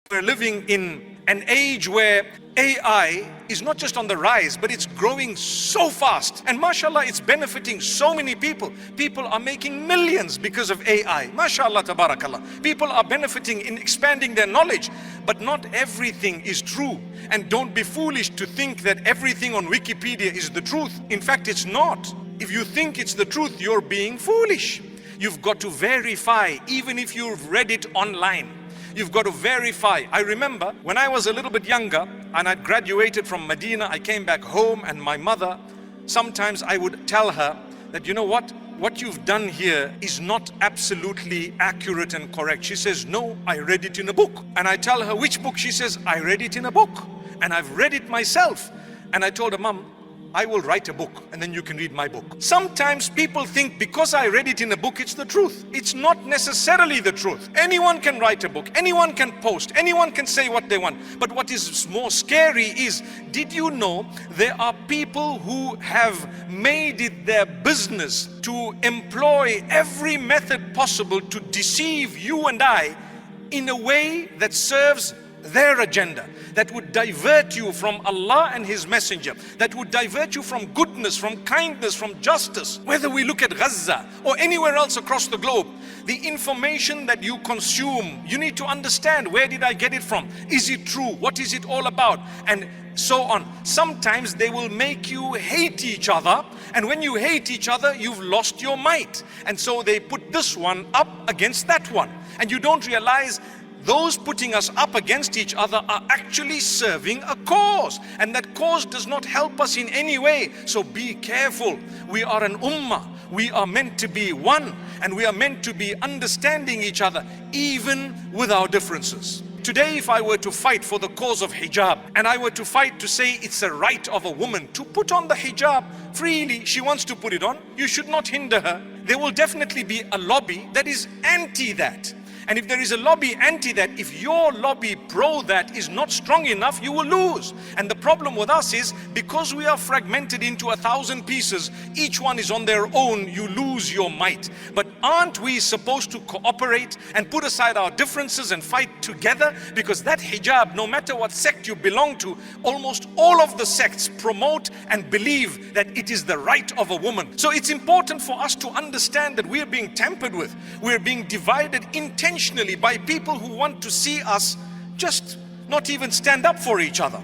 We're living in an age where AI is not just on the rise, but it's growing so fast. And mashallah, it's benefiting so many people. People are making millions because of AI. Mashallah, tabarakallah. People are benefiting in expanding their knowledge. But not everything is true. And don't be foolish to think that everything on Wikipedia is the truth. In fact, it's not. If you think it's the truth, you're being foolish. You've got to verify, even if you've read it online. You've got to verify. I remember when I was a little bit younger and I'd graduated from Medina, I came back home, and my mother, sometimes I would tell her that, you know what you've done here is not absolutely accurate and correct. She says, no, I read it in a book. And I tell her, which book? She says, I read it in a book and I've read it myself. And I told her, Mom, I will write a book and then you can read my book. Sometimes people think because I read it in a book, it's the truth. It's not necessarily the truth. Anyone can write a book, anyone can post, anyone can say what they want. But what is more scary is, did you know there are people who have made it their business to employ every method possible to deceive you and I in a way that serves their agenda, that would divert you from Allah and His Messenger, that would divert you from goodness, from kindness, from justice. Whether we look at Gaza or anywhere else across the globe, the information that you consume, you need to understand, where did I get it from? Is it true? What is it all about? And so on. Sometimes they will make you hate each other, and when you hate each other, you've lost your might. And so they put this one up against that one, and you don't realize those putting us up against each other are actually serving a cause, and that cause does not help us in any way. So be careful. We are an ummah. We are meant to be one, and we are meant to be understanding each other even with our differences. Today, if I were to fight for the cause of hijab, and I were to fight to say it's a right of a woman to put on the hijab freely, she wants to put it on, you should not hinder her. There will definitely be a lobby that is anti that. And if there is a lobby anti that, if your lobby pro that is not strong enough, you will lose. And the problem with us is, because we are fragmented into 1,000 pieces, each one is on their own, you lose your might. But aren't we supposed to cooperate and put aside our differences and fight together? Because that hijab, no matter what sect you belong to, almost all of the sects promote and believe that it is the right of a woman. So it's important for us to understand that we are being tampered with. We're being divided intentionally by people who want to see us just not even stand up for each other.